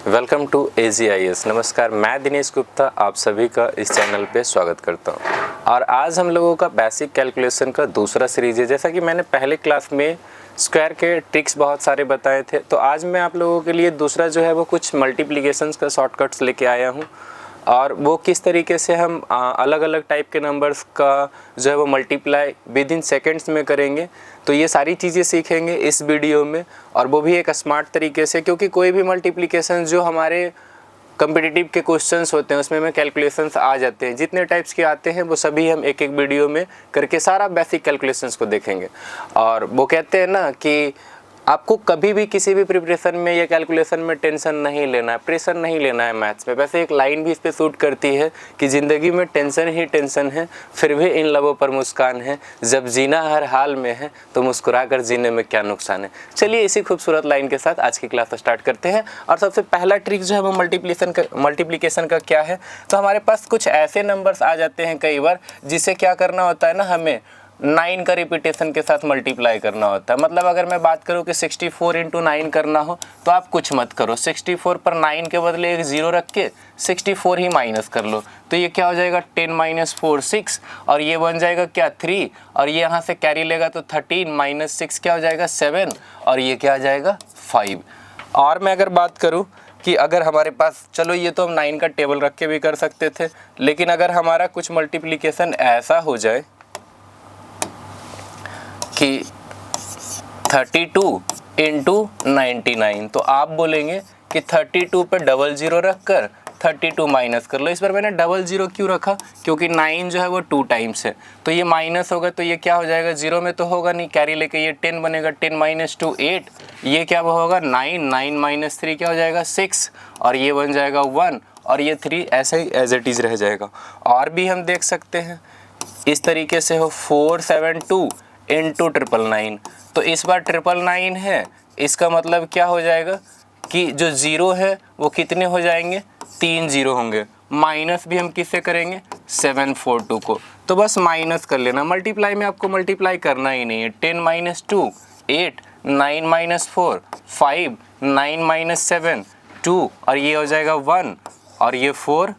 Welcome to AGIS। नमस्कार, मैं दिनेश गुप्ता आप सभी का इस चैनल पे स्वागत करता हूँ। और आज हम लोगों का बेसिक कैलकुलेशन का दूसरा सीरीज है। जैसा कि मैंने पहले क्लास में स्क्वायर के ट्रिक्स बहुत सारे बताए थे, तो आज मैं आप लोगों के लिए दूसरा जो है वो कुछ मल्टीप्लिकेशंस का शॉर्टकट्स लेके आया हूँ। और वो किस तरीके से हम अलग अलग टाइप के नंबर्स का जो है वो मल्टीप्लाई विद इन सेकेंड्स में करेंगे, तो ये सारी चीज़ें सीखेंगे इस वीडियो में। और वो भी एक स्मार्ट तरीके से, क्योंकि कोई भी मल्टीप्लिकेशन जो हमारे कम्पिटिटिव के क्वेश्चंस होते हैं उसमें में कैलकुलेशंस आ जाते हैं। जितने टाइप्स के आते हैं वो सभी हम एक एक वीडियो में करके सारा बेसिक कैलकुलेशंस को देखेंगे। और वो कहते हैं ना कि आपको कभी भी किसी भी प्रिपरेशन में या कैलकुलेशन में टेंशन नहीं लेना है, प्रेशर नहीं लेना है मैथ्स में। वैसे एक लाइन भी इस पे सूट करती है कि ज़िंदगी में टेंशन ही टेंशन है, फिर भी इन लबों पर मुस्कान है, जब जीना हर हाल में है तो मुस्कुरा कर जीने में क्या नुकसान है। चलिए इसी खूबसूरत लाइन के साथ आज की क्लास स्टार्ट करते हैं। और सबसे पहला ट्रिक जो है वो मल्टीप्लिकेशन का क्या है, तो हमारे पास कुछ ऐसे नंबर्स आ जाते हैं कई बार जिसे क्या करना होता है ना, हमें 9 का रिपीटेशन के साथ मल्टीप्लाई करना होता है। मतलब अगर मैं बात करूँ कि 64 इंटू 9 करना हो तो आप कुछ मत करो, 64 पर 9 के बदले एक 0 रख के 64 ही माइनस कर लो। तो ये क्या हो जाएगा 10 माइनस 4 6, और ये बन जाएगा क्या 3, और ये यहाँ से कैरी लेगा तो 13 माइनस 6 क्या हो जाएगा 7, और ये क्या आ जाएगा 5। और मैं अगर बात करूँ कि अगर हमारे पास, चलो ये तो हम 9 का टेबल रख के भी कर सकते थे, लेकिन अगर हमारा कुछ मल्टीप्लिकेशन ऐसा हो जाए कि 32 इंटू 99, तो आप बोलेंगे कि 32 पे डबल ज़ीरो रख कर 32 माइनस कर लो। इस बार मैंने डबल ज़ीरो क्यों रखा, क्योंकि 9 जो है वो 2 टाइम्स है, तो ये माइनस होगा तो ये क्या हो जाएगा, 0 में तो होगा नहीं, कैरी लेके ये 10 बनेगा, 10 माइनस 2 8, ये क्या होगा 9, 9 माइनस 3 क्या हो जाएगा 6, और ये बन जाएगा 1, और ये 3 ऐसे ही एज इट इज़ रह जाएगा। और भी हम देख सकते हैं इस तरीके से हो 472 इंटू 999, तो इस बार 999 है, इसका मतलब क्या हो जाएगा कि जो ज़ीरो है वो कितने हो जाएंगे, 3 ज़ीरो होंगे। माइनस भी हम किससे करेंगे 742 को, तो बस माइनस कर लेना। मल्टीप्लाई में आपको मल्टीप्लाई करना ही नहीं है। 10 माइनस 2 8, 9 माइनस 4 5, 9 माइनस 7 2, और ये हो जाएगा 1, और ये 4,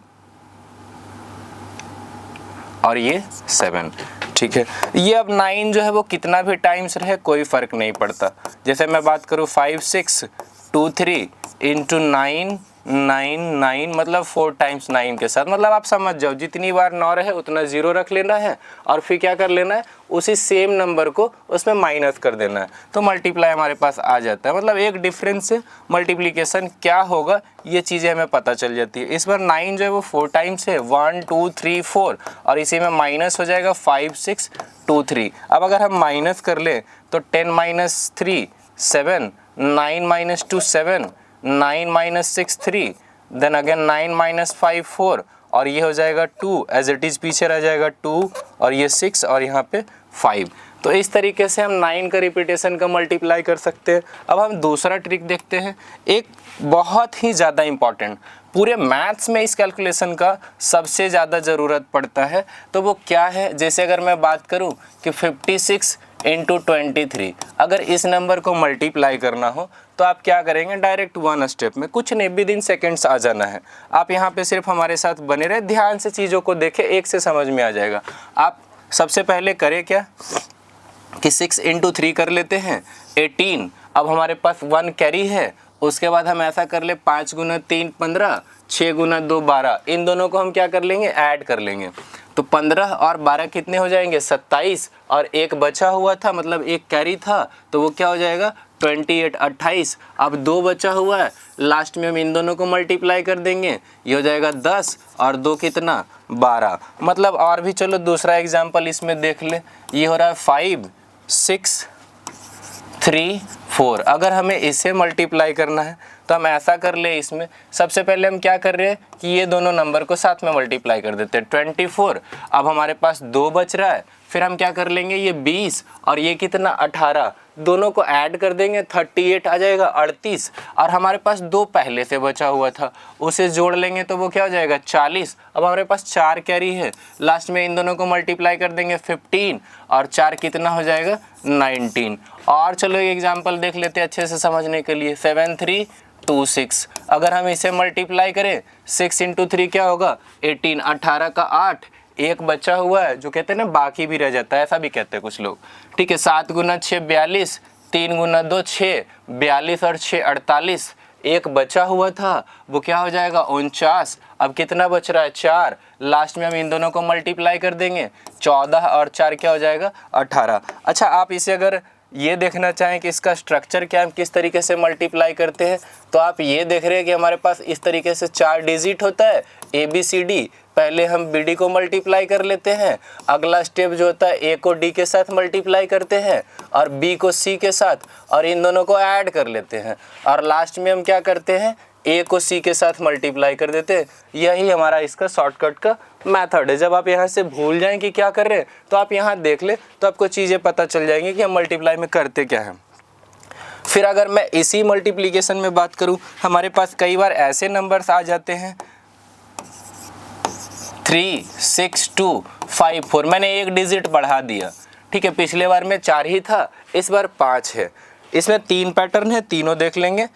और ये 7। ठीक है, ये अब 9 जो है वो कितना भी टाइम्स रहे कोई फ़र्क नहीं पड़ता। जैसे मैं बात करूँ 5 6 2 3 इंटू 9 9 9, मतलब 4 टाइम्स 9 के साथ, मतलब आप समझ जाओ जितनी बार 9 रहे उतना 0 रख लेना है, और फिर क्या कर लेना है उसी सेम नंबर को उसमें माइनस कर देना है, तो मल्टीप्लाई हमारे पास आ जाता है। मतलब एक डिफरेंस से मल्टीप्लिकेशन क्या होगा ये चीज़ें हमें पता चल जाती है। इस बार 9 जो है वो 4 टाइम्स है, 1 2 3 4, और इसी में माइनस हो जाएगा 5 6 2 3। अब अगर हम माइनस कर लें तो 10 minus 3 7, 9 minus 2 7, 9 minus 6 3, then again 9 minus 5 4, और ये हो जाएगा 2, एज इट इज़ पीछे रह जाएगा 2, और ये 6, और यहाँ पे 5। तो इस तरीके से हम 9 का रिपीटेशन का मल्टीप्लाई कर सकते हैं। अब हम दूसरा ट्रिक देखते हैं, एक बहुत ही ज़्यादा इम्पॉर्टेंट, पूरे मैथ्स में इस कैलकुलेशन का सबसे ज़्यादा ज़रूरत पड़ता है। तो वो क्या है, जैसे अगर मैं बात करूँ कि 56 इंटू 23, अगर इस नंबर को मल्टीप्लाई करना हो तो आप क्या करेंगे, डायरेक्ट वन स्टेप में, कुछ नहीं, विद इन सेकेंड्स आ जाना है। आप यहाँ पे सिर्फ हमारे साथ बने रहे, ध्यान से चीज़ों को देखें, एक से समझ में आ जाएगा। आप सबसे पहले करें क्या कि 6 इंटू 3 कर लेते हैं 18, अब हमारे पास 1 कैरी है। उसके बाद हम ऐसा कर ले 5 गुना 3 15, 6 गुना 2 12, इन दोनों को हम क्या कर लेंगे ऐड कर लेंगे, तो 15 और 12 कितने हो जाएंगे 27, और एक बचा हुआ था मतलब एक कैरी था, तो वो क्या हो जाएगा 28 28। अब 2 बचा हुआ है, लास्ट में हम इन दोनों को मल्टीप्लाई कर देंगे, ये हो जाएगा 10, और 2 कितना 12। मतलब और भी, चलो दूसरा एग्जाम्पल इसमें देख ले, ये हो रहा है 5 6 3 4। अगर हमें इसे मल्टीप्लाई करना है तो हम ऐसा कर ले, इसमें सबसे पहले हम क्या कर रहे हैं कि ये दोनों नंबर को साथ में मल्टीप्लाई कर देते हैं 24। अब हमारे पास 2 बच रहा है, फिर हम क्या कर लेंगे ये 20, और ये कितना 18, दोनों को ऐड कर देंगे 38 आ जाएगा 38, और हमारे पास 2 पहले से बचा हुआ था उसे जोड़ लेंगे तो वो क्या हो जाएगा 40। अब हमारे पास 4 कैरी है, लास्ट में इन दोनों को मल्टीप्लाई कर देंगे 15, और 4 कितना हो जाएगा 19। और चलो एक एग्जाम्पल देख लेते हैं अच्छे से समझने के लिए, 7 3 26। अगर हम इसे मल्टीप्लाई करें 6 इंटू 3 क्या होगा 18, 18 का 8, एक बचा हुआ है जो कहते हैं ना बाकी भी रह जाता है, ऐसा भी कहते हैं कुछ लोग। ठीक है, 7 गुना 6 42, 3 गुना 2 6, 42 और 6 48, एक बचा हुआ था वो क्या हो जाएगा 49। अब कितना बच रहा है 4, लास्ट में हम इन दोनों को मल्टीप्लाई कर देंगे, 14 और 4 क्या हो जाएगा 18। अच्छा, आप इसे अगर ये देखना चाहें कि इसका स्ट्रक्चर क्या हम किस तरीके से मल्टीप्लाई करते हैं, तो आप ये देख रहे हैं कि हमारे पास इस तरीके से 4 डिजिट होता है ABCD। पहले हम BD को मल्टीप्लाई कर लेते हैं, अगला स्टेप जो होता है A को D के साथ मल्टीप्लाई करते हैं और B को C के साथ, और इन दोनों को ऐड कर लेते हैं, और लास्ट में हम क्या करते हैं A को C के साथ मल्टीप्लाई कर देते हैं। यही हमारा इसका शॉर्टकट का मेथड है। जब आप यहाँ से भूल जाएं कि क्या कर रहे हैं तो आप यहाँ देख ले, तो आपको चीज़ें पता चल जाएंगी कि हम मल्टीप्लाई में करते क्या हैं। फिर अगर मैं इसी मल्टीप्लिकेशन में बात करूँ, हमारे पास कई बार ऐसे नंबर्स आ जाते हैं 3 6 2 5 4, मैंने एक डिजिट बढ़ा दिया। ठीक है, पिछले बार में 4 ही था, इस बार 5 है। इसमें 3 पैटर्न है, तीनों देख लेंगे।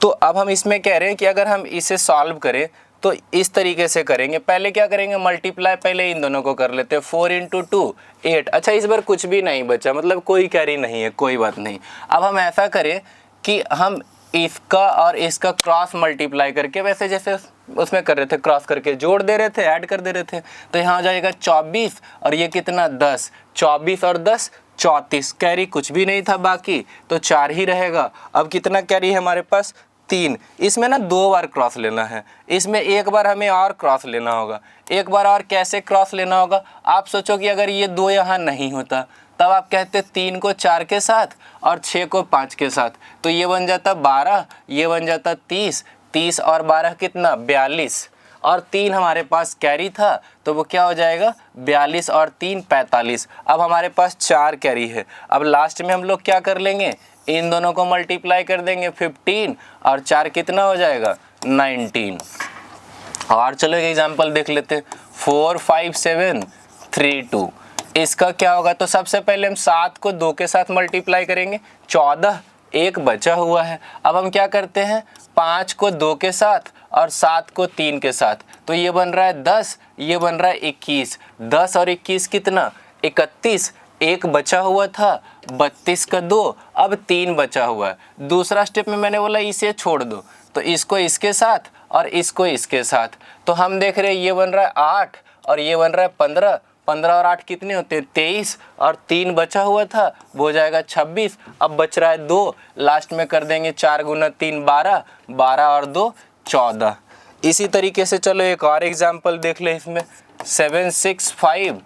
तो अब हम इसमें कह रहे हैं कि अगर हम इसे सॉल्व करें तो इस तरीके से करेंगे। पहले क्या करेंगे मल्टीप्लाई, पहले इन दोनों को कर लेते हैं, 4 इंटू 2 8। अच्छा, इस बार कुछ भी नहीं बचा, मतलब कोई कैरी नहीं है, कोई बात नहीं। अब हम ऐसा करें कि हम इसका और इसका क्रॉस मल्टीप्लाई करके, वैसे जैसे उसमें कर रहे थे क्रॉस करके जोड़ दे रहे थे, ऐड कर दे रहे थे, तो यहाँ हो जाएगा 24 और ये कितना 10, 24 और 10 34, कैरी कुछ भी नहीं था बाकी, तो 4 ही रहेगा। अब कितना कैरी है हमारे पास 3। इसमें ना 2 बार क्रॉस लेना है, इसमें एक बार हमें और क्रॉस लेना होगा। एक बार और कैसे क्रॉस लेना होगा, आप सोचो कि अगर ये 2 यहाँ नहीं होता तब आप कहते 3 को 4 के साथ और 6 को 5 के साथ, तो ये बन जाता 12, ये बन जाता 30, 30 और 12 कितना 42, और 3 हमारे पास कैरी था तो वो क्या हो जाएगा 42 और 3 45। अब हमारे पास 4 कैरी है। अब लास्ट में हम लोग क्या कर लेंगे, इन दोनों को मल्टीप्लाई कर देंगे, 15 और 4 कितना हो जाएगा 19। और चलो एक एग्जांपल देख लेते हैं, 4 5 7 3 2। इसका क्या होगा, तो सबसे पहले हम 7 को 2 के साथ मल्टीप्लाई करेंगे, 14, एक बचा हुआ है। अब हम क्या करते हैं 5 को 2 के साथ और 7 को 3 के साथ, तो ये बन रहा है 10, ये बन रहा है 21। 10 और 21 कितना 31, एक बचा हुआ था, 32 का 2, अब 3 बचा हुआ है। दूसरा स्टेप में मैंने बोला इसे छोड़ दो, तो इसको इसके साथ और इसको इसके साथ, तो हम देख रहे हैं ये बन रहा है 8 और ये बन रहा है 15। 15 और 8 कितने होते हैं 23, और 3 बचा हुआ था वो हो जाएगा 26। अब बच रहा है 2, लास्ट में कर देंगे 4 गुना 3 12, 12 और 2 14। इसी तरीके से चलो एक और एग्जांपल देख ले इसमें, 7 6 5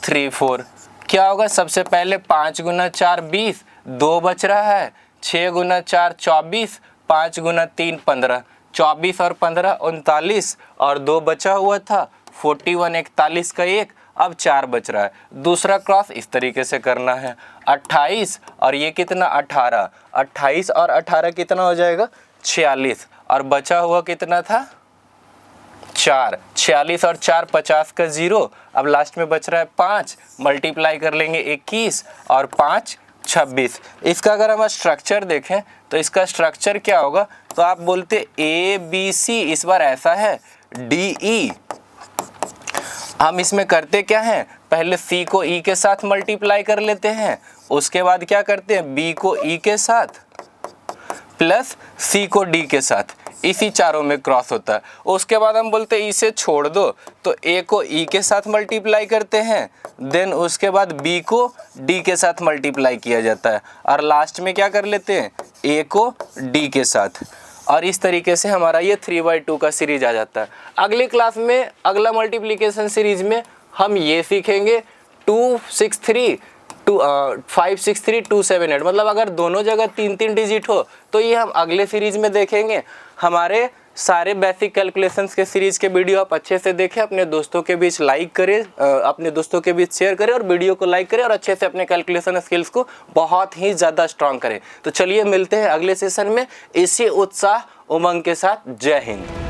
3 4। क्या होगा, सबसे पहले 5 गुना 4 20, 2 बच रहा है, 6 गुना 4 24, 5 गुना 3 15, 24 और 15 39, और 2 बचा हुआ था 41, 41 का 1, अब 4 बच रहा है। दूसरा क्रॉस इस तरीके से करना है, 28 और ये कितना 18, 28 और 18 कितना हो जाएगा 46, और बचा हुआ कितना था 4, 46 और 4 50 का 0, अब लास्ट में बच रहा है 5, मल्टीप्लाई कर लेंगे 21 और 5 26। इसका अगर हम स्ट्रक्चर देखें तो इसका स्ट्रक्चर क्या होगा, तो आप बोलते ABC, इस बार ऐसा है DE। हम इसमें करते क्या हैं, पहले C को E के साथ मल्टीप्लाई कर लेते हैं, उसके बाद क्या करते हैं B को E के साथ प्लस C को D के साथ, इसी चारों में क्रॉस होता है। उसके बाद हम बोलते हैं इसे छोड़ दो, तो A को E के साथ मल्टीप्लाई करते हैं, देन उसके बाद B को D के साथ मल्टीप्लाई किया जाता है, और लास्ट में क्या कर लेते हैं A को D के साथ, और इस तरीके से हमारा ये 3/2 का सीरीज आ जाता है। अगली क्लास में अगला मल्टीप्लिकेशन सीरीज में हम ये सीखेंगे 2 6 3 5 6 3 2 7 8, मतलब अगर दोनों जगह 3 डिजिट हो तो ये हम अगले सीरीज में देखेंगे। हमारे सारे बेसिक कैलकुलेशंस के सीरीज के वीडियो आप अच्छे से देखें, अपने दोस्तों के बीच लाइक करें, अपने दोस्तों के बीच शेयर करें और वीडियो को लाइक करें, और अच्छे से अपने कैलकुलेशन स्किल्स को बहुत ही ज़्यादा स्ट्रांग करें। तो चलिए मिलते हैं अगले सेशन में इसी उत्साह उमंग के साथ। जय हिंद।